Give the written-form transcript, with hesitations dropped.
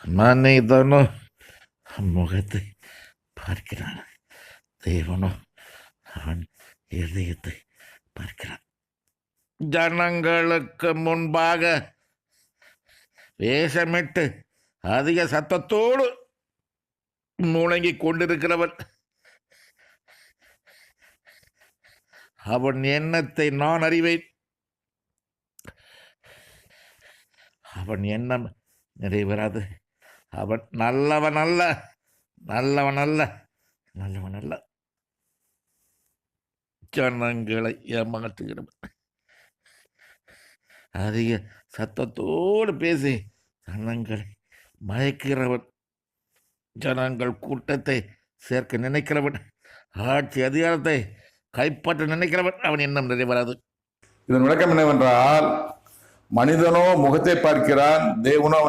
மனிதனோ முகத்தை பார்க்கிறான், தேவனோ அவன் இதயத்தை பார்க்கிறான். ஜனங்களுக்கு முன்பாக வேஷமிட்டு அதிக சத்தத்தோடு முழங்கிக் கொண்டிருக்கிறவன், அவன் எண்ணத்தை நான் அறிவேன். அவன் எண்ணம் நிறைவேறாது. அவன் நல்லவன் அல்ல, நல்லவன் அல்ல, நல்லவன் அல்ல. ஜனங்களை ஏமாற்றுகிறவன், அதிக சத்தத்தோடு பேசி ஜனங்களை மயக்கிறவன், ஜனங்கள் கூட்டத்தை சேர்க்க நினைக்கிறவன், ஆட்சி அதிகாரத்தை கைப்பற்ற நினைக்கிறவன், அவன் எண்ணம் நிறைவேறாது. இதன் விளக்கம் என்னவென்றால், மனிதனோ முகத்தை பார்க்கிறான், தேவனோ